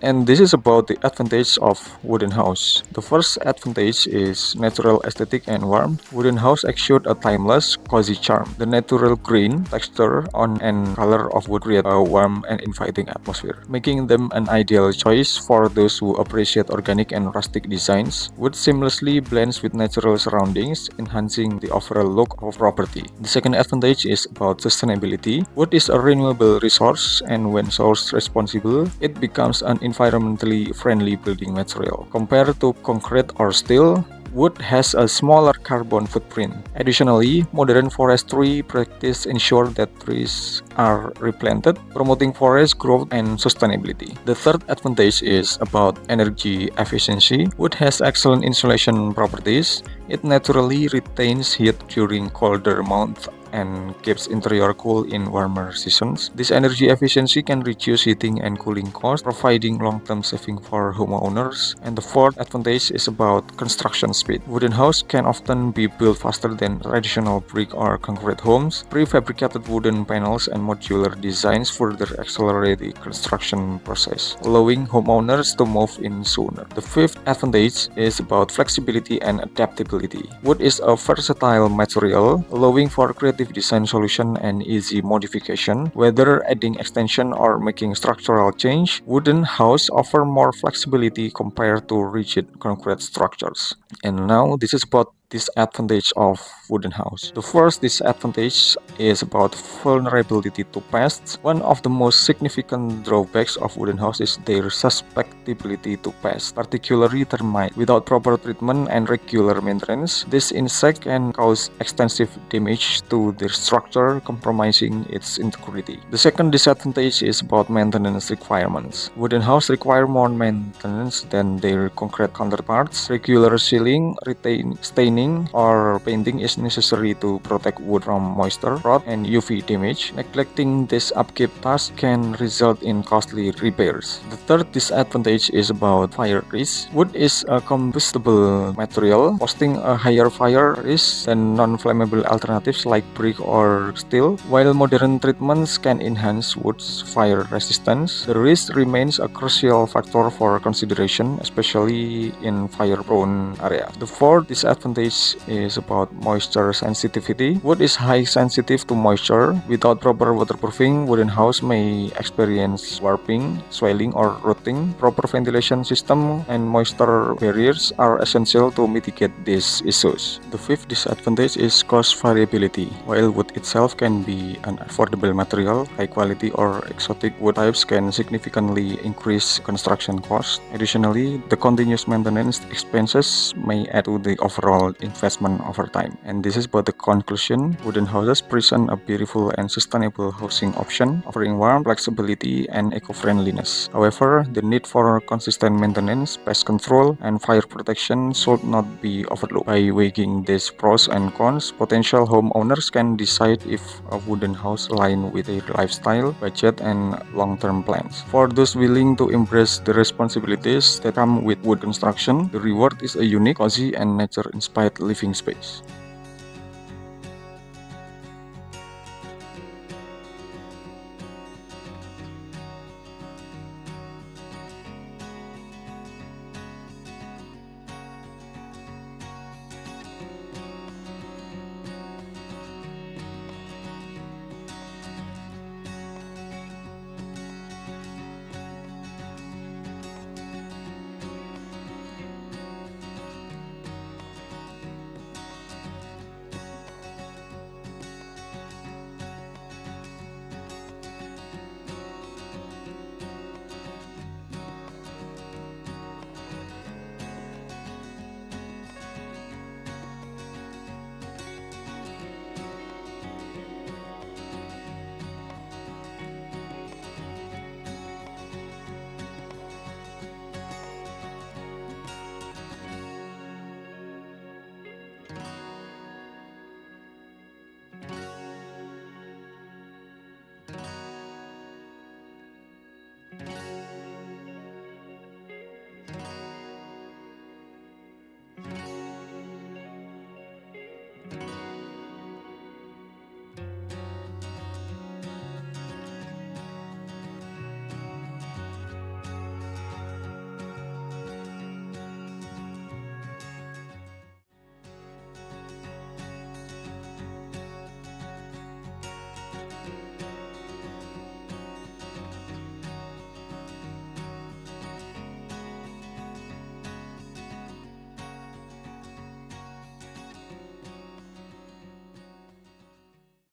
And this is about the advantage of wooden house. The first advantage is natural aesthetic and warmth. Wooden house exude a timeless, cozy charm. The natural green texture on and color of wood create a warm and inviting atmosphere, making them an ideal choice for those who appreciate organic and rustic designs. Wood seamlessly blends with natural surroundings, enhancing the overall look of property. The second advantage is about sustainability. Wood is a renewable resource, and when sourced responsible, it becomes an environmentally friendly building material. Compared to concrete or steel, wood has a smaller carbon footprint. Additionally, modern forestry practices ensure that trees are replanted, promoting forest growth and sustainability. The third advantage is about energy efficiency. Wood has excellent insulation properties. It naturally retains heat during colder months and keeps interior cool in warmer seasons. This energy efficiency can reduce heating and cooling costs, providing long-term saving for homeowners. And the fourth advantage is about construction speed. Wooden house can often be built faster than traditional brick or concrete homes. Prefabricated wooden panels and modular designs further accelerate the construction process, allowing homeowners to move in sooner. The fifth advantage is about flexibility and adaptability. Wood is a versatile material, allowing for creative design solution and easy modification. Whether adding extension or making structural change, wooden house offer more flexibility compared to rigid concrete structures. And now this is about disadvantage of wooden house. The first disadvantage is about vulnerability to pests. One of the most significant drawbacks of wooden house is their susceptibility to pests, particularly termite. Without proper treatment and regular maintenance, this insect can cause extensive damage to their structure, compromising its integrity. The second disadvantage is about maintenance requirements. Wooden house require more maintenance than their concrete counterparts. Regular sealing, staining, or painting is necessary to protect wood from moisture, rot, and UV damage. Neglecting this upkeep task can result in costly repairs. The third disadvantage is about fire risk. Wood is a combustible material, posing a higher fire risk than non-flammable alternatives like brick or steel. While modern treatments can enhance wood's fire resistance, the risk remains a crucial factor for consideration, especially in fire-prone areas. The fourth disadvantage is about moisture sensitivity. Wood is high sensitive to moisture. Without proper waterproofing, wooden house may experience warping, swelling, or rotting. Proper ventilation system and moisture barriers are essential to mitigate these issues. The fifth disadvantage is cost variability. While wood itself can be an affordable material, high quality or exotic wood types can significantly increase construction costs. Additionally, the continuous maintenance expenses may add to the overall investment over time. And this is about the conclusion. Wooden houses present a beautiful and sustainable housing option, offering warmth, flexibility, and eco-friendliness. However, the need for consistent maintenance, pest control, and fire protection should not be overlooked. By weighing these pros and cons, potential homeowners can decide if a wooden house aligns with their lifestyle, budget, and long-term plans. For those willing to embrace the responsibilities that come with wood construction, the reward is a unique, cozy, and nature-inspired living space.